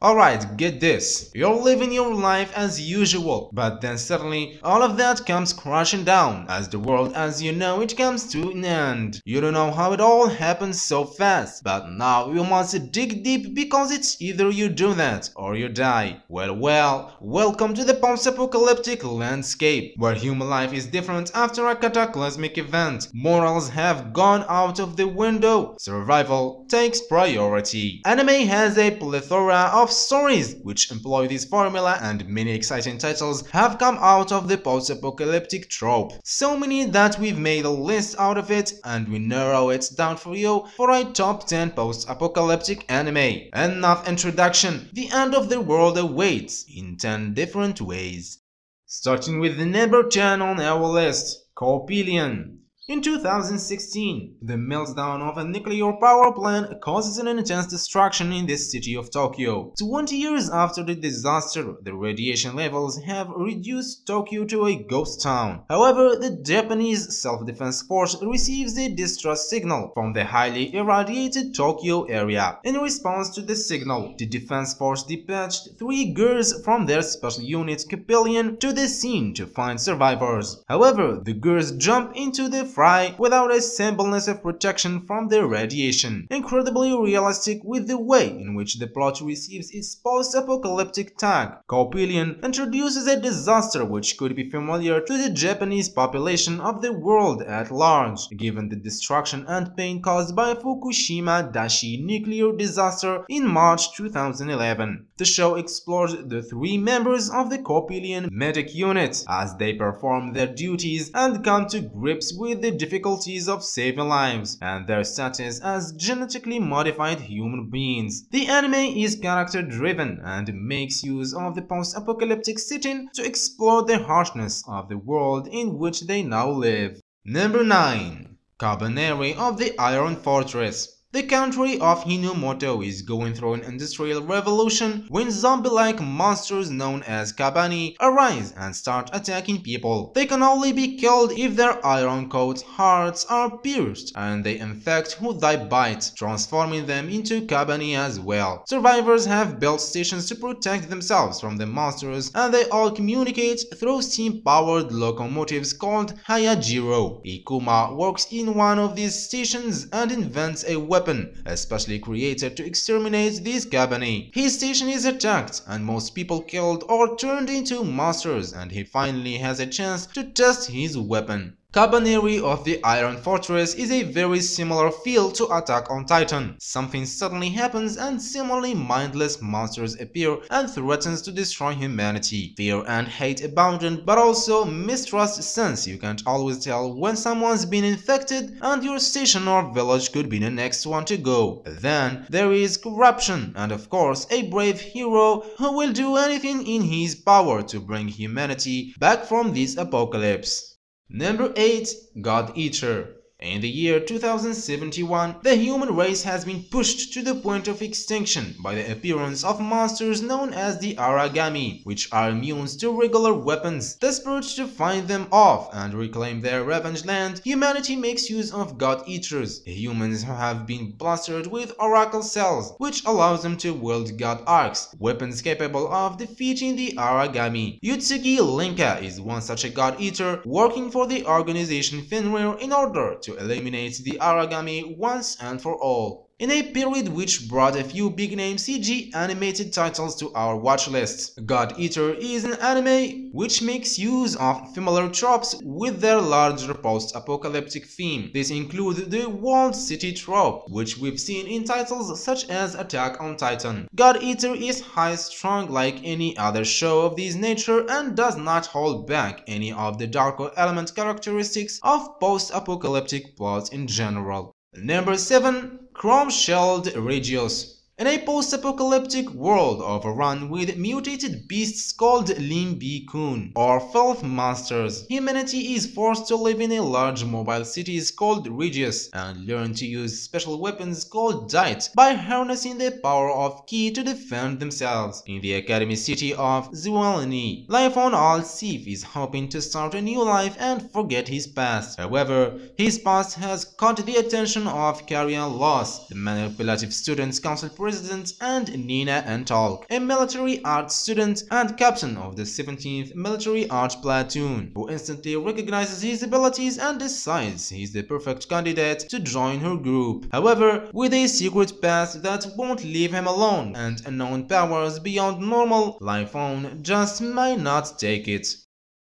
Alright, get this. You're living your life as usual, but then suddenly all of that comes crashing down as the world as you know it comes to an end. You don't know how it all happens so fast, but now you must dig deep because it's either you do that or you die. Well, welcome to the post-apocalyptic landscape, where human life is different after a cataclysmic event. Morals have gone out of the window. Survival takes priority. Anime has a plethora of stories which employ this formula, and many exciting titles have come out of the post-apocalyptic trope. So many that we've made a list out of it, and we narrow it down for you for a top 10 post-apocalyptic anime. Enough introduction, the end of the world awaits in 10 different ways. Starting with the number 10 on our list, Coupelion. In 2016, the meltdown of a nuclear power plant causes an intense destruction in the city of Tokyo. 20 years after the disaster, the radiation levels have reduced Tokyo to a ghost town. However, the Japanese Self-Defense Force receives a distress signal from the highly irradiated Tokyo area. In response to the signal, the Defense Force dispatched 3 girls from their special unit Coupelion to the scene to find survivors. However, the girls jump into the fry without a semblance of protection from the radiation. Incredibly realistic with the way in which the plot receives its post-apocalyptic tag. Coupelion introduces a disaster which could be familiar to the Japanese population of the world at large, given the destruction and pain caused by Fukushima Daiichi nuclear disaster in March 2011. The show explores the 3 members of the Coupelion medic unit as they perform their duties and come to grips with the difficulties of saving lives and their status as genetically modified human beings. The anime is character driven and makes use of the post-apocalyptic setting to explore the harshness of the world in which they now live. Number 9. Kabaneri of the Iron Fortress. The country of Hinomoto is going through an industrial revolution when zombie-like monsters known as Kabani arise and start attacking people. They can only be killed if their iron coat hearts are pierced, and they infect who they bite, transforming them into Kabani as well. Survivors have built stations to protect themselves from the monsters, and they all communicate through steam-powered locomotives called Haikyuu. Ikuma works in one of these stations and invents a weapon especially created to exterminate these Kabani. His station is attacked and most people killed or turned into monsters, and he finally has a chance to test his weapon. Kabaneri of the Iron Fortress is a very similar feel to Attack on Titan. Something suddenly happens and seemingly mindless monsters appear and threatens to destroy humanity. Fear and hate abound, but also mistrust, since you can't always tell when someone's been infected and your station or village could be the next one to go. Then there is corruption and of course a brave hero who will do anything in his power to bring humanity back from this apocalypse. Number 8. God Eater. In the year 2071, the human race has been pushed to the point of extinction by the appearance of monsters known as the Aragami, which are immune to regular weapons. Desperate to find them off and reclaim their revenge land, humanity makes use of God Eaters, humans who have been plastered with oracle cells, which allows them to wield God Arcs, weapons capable of defeating the Aragami. Yutsuki Linka is one such a God Eater, working for the organization Fenrir in order to eliminate the Aragami once and for all. In a period which brought a few big-name CG animated titles to our watch list, God Eater is an anime which makes use of familiar tropes with their larger post-apocalyptic theme. This includes the walled city trope, which we've seen in titles such as Attack on Titan. God Eater is high-strung like any other show of this nature and does not hold back any of the darker element characteristics of post-apocalyptic plots in general. Number 7. Chrome-shelled Regios. In a post-apocalyptic world overrun with mutated beasts called Limbi-kun, or filth monsters, humanity is forced to live in a large mobile cities called Regios and learn to use special weapons called Diet by harnessing the power of Ki to defend themselves. In the academy city of Zualani, Lifon Al-Sif is hoping to start a new life and forget his past. However, his past has caught the attention of Karian Loss, the manipulative students' council president President, and Nina Entalk, a military arts student and captain of the 17th Military Arts Platoon, who instantly recognizes his abilities and decides he's the perfect candidate to join her group. However, with a secret past that won't leave him alone and unknown powers beyond normal, life on just might not take it.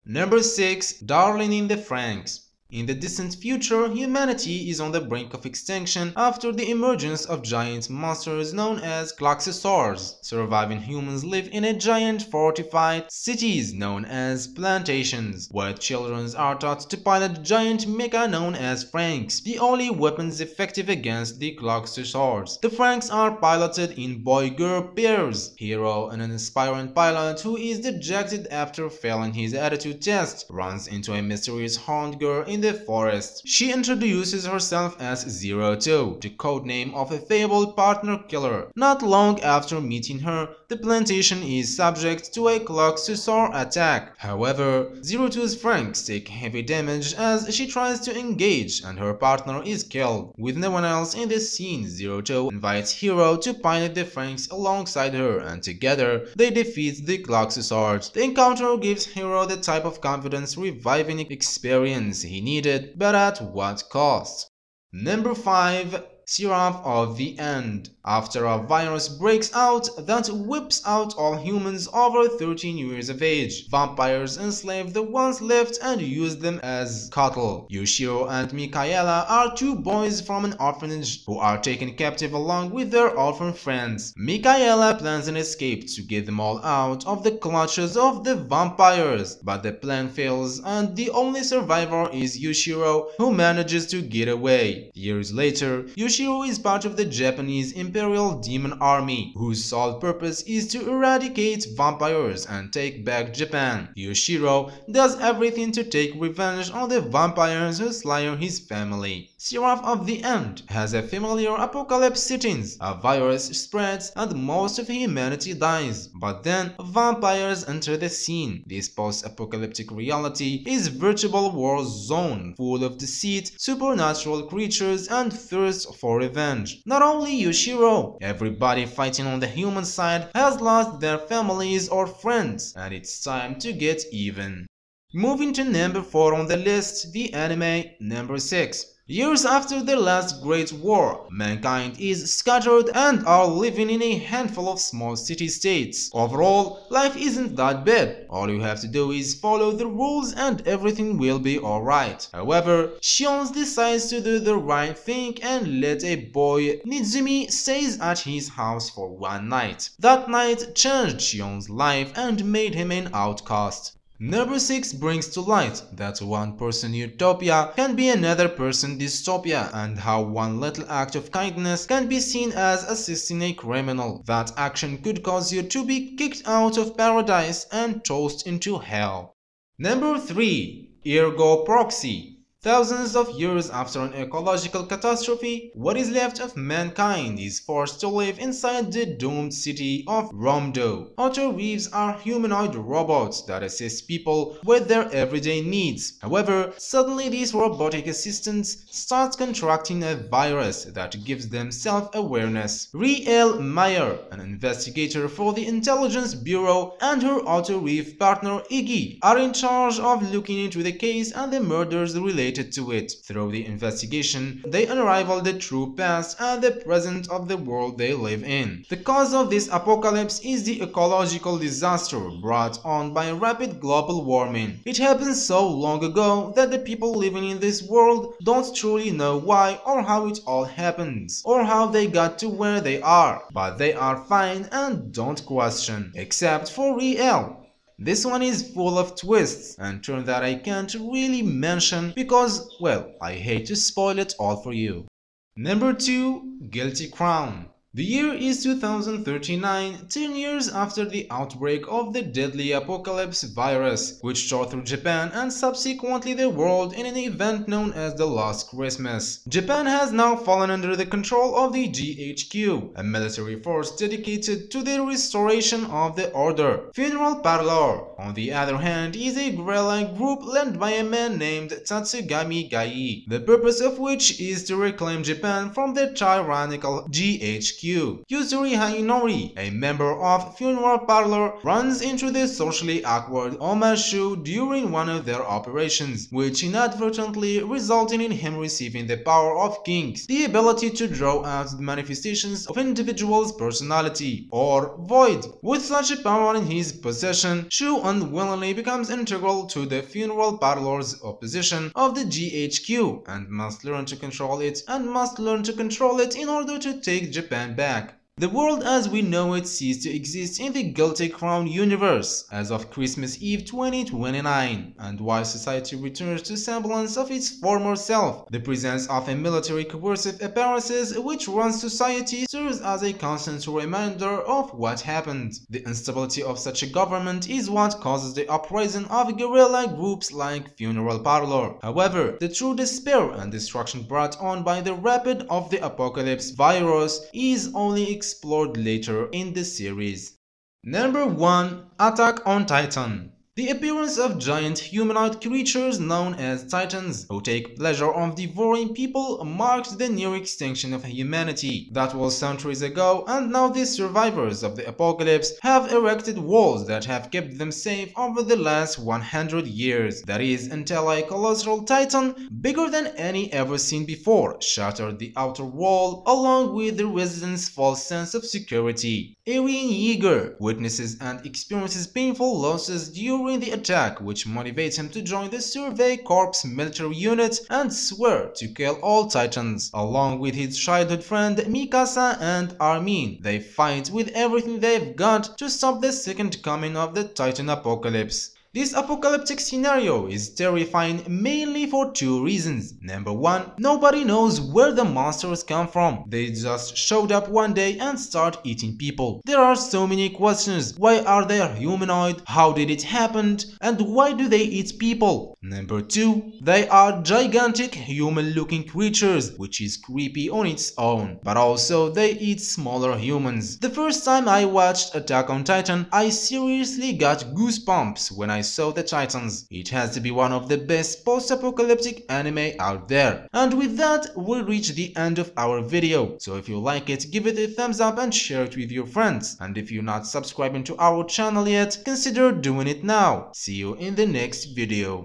Number 6. Darling in the Franxx. In the distant future, humanity is on the brink of extinction after the emergence of giant monsters known as Klaxosaurs. Surviving humans live in a giant fortified cities known as plantations, where children are taught to pilot giant mecha known as Franxx, the only weapons effective against the Klaxosaurs. The Franxx are piloted in boy-girl pairs. Hero, an aspiring pilot who is dejected after failing his attitude test, runs into a mysterious horned girl in the forest. She introduces herself as 02, the codename of a fabled partner killer. Not long after meeting her, the plantation is subject to a Klaxosaur attack. However, 02's Franxx take heavy damage as she tries to engage and her partner is killed. With no one else in the scene, 02 invites Hero to pilot the Franxx alongside her, and together they defeat the Klaxosaurs. The encounter gives Hero the type of confidence reviving experience he needed, but at what cost? Number 5. Seraph of the End. After a virus breaks out that wipes out all humans over 13 years of age, vampires enslave the ones left and use them as cattle. Yoshiro and Mikaela are two boys from an orphanage who are taken captive along with their orphan friends. Mikaela plans an escape to get them all out of the clutches of the vampires, but the plan fails and the only survivor is Yoshiro, who manages to get away. Years later, Yoshiro is part of the Japanese Imperial Demon Army, whose sole purpose is to eradicate vampires and take back Japan. Yoshiro does everything to take revenge on the vampires who slay his family. Seraph of the End has a familiar apocalypse settings. A virus spreads and most of humanity dies, but then vampires enter the scene. This post-apocalyptic reality is virtual war zone, full of deceit, supernatural creatures, and thirst for revenge. Not only Yoshiro, everybody fighting on the human side has lost their families or friends, and it's time to get even. Moving to number 4 on the list, the anime number 6. Years after the last great war, mankind is scattered and are living in a handful of small city-states. Overall, life isn't that bad. All you have to do is follow the rules and everything will be alright. However, Shion decides to do the right thing and let a boy, Nizumi, stays at his house for one night. That night changed Shion's life and made him an outcast. Number 6 brings to light that one person utopia can be another person dystopia, and how one little act of kindness can be seen as assisting a criminal. That action could cause you to be kicked out of paradise and tossed into hell. Number 3. Ergo Proxy. Thousands of years after an ecological catastrophe, what is left of mankind is forced to live inside the doomed city of Romdo. Auto reefs are humanoid robots that assist people with their everyday needs. However, suddenly these robotic assistants start contracting a virus that gives them self-awareness. Riel Meyer, an investigator for the Intelligence Bureau, and her auto reef partner Iggy are in charge of looking into the case and the murders related to it. Through the investigation, they unravel the true past and the present of the world they live in. The cause of this apocalypse is the ecological disaster brought on by rapid global warming. It happened so long ago that the people living in this world don't truly know why or how it all happens, or how they got to where they are, but they are fine and don't question, except for Riel. This one is full of twists and turns that I can't really mention because, well, I hate to spoil it all for you. Number 2. Guilty Crown. The year is 2039, 10 years after the outbreak of the deadly apocalypse virus, which tore through Japan and subsequently the world in an event known as the Last Christmas. Japan has now fallen under the control of the GHQ, a military force dedicated to the restoration of the order. Funeral Parlor, on the other hand, is a guerrilla group led by a man named Tatsugami Gai, the purpose of which is to reclaim Japan from the tyrannical GHQ. Haikyu. Yuzuri Hainori, a member of Funeral Parlor, runs into the socially awkward Omashu during one of their operations, which inadvertently resulting in him receiving the power of kings, the ability to draw out the manifestations of individual's personality, or void. With such a power in his possession, Shu unwillingly becomes integral to the Funeral Parlor's opposition of the GHQ and must learn to control it in order to take Japan back. The world as we know it ceased to exist in the Guilty Crown universe as of Christmas Eve 2029, and while society returns to semblance of its former self, the presence of a military coercive appearances which runs society serves as a constant reminder of what happened. The instability of such a government is what causes the uprising of guerrilla groups like Funeral Parlor. However, the true despair and destruction brought on by the rapid of the apocalypse virus is only explored later in the series. Number 1. Attack on Titan. The appearance of giant humanoid creatures known as Titans, who take pleasure of devouring people, marked the near extinction of humanity. That was centuries ago, and now the survivors of the apocalypse have erected walls that have kept them safe over the last 100 years. That is, until a colossal Titan, bigger than any ever seen before, shattered the outer wall, along with the residents' false sense of security. Aryan Yeager witnesses and experiences painful losses during the attack, which motivates him to join the Survey Corps military unit and swear to kill all Titans. Along with his childhood friend Mikasa and Armin, they fight with everything they've got to stop the second coming of the Titan apocalypse. This apocalyptic scenario is terrifying mainly for two reasons. Number 1, nobody knows where the monsters come from. They just showed up one day and start eating people. There are so many questions. Why are they humanoid? How did it happen? And why do they eat people? Number 2, they are gigantic human-looking creatures, which is creepy on its own. But also they eat smaller humans. The first time I watched Attack on Titan, I seriously got goosebumps when I saw the Titans. It has to be one of the best post-apocalyptic anime out there. And with that, we reach the end of our video. So if you like it, give it a thumbs up and share it with your friends. And if you're not subscribing to our channel yet, consider doing it now. See you in the next video.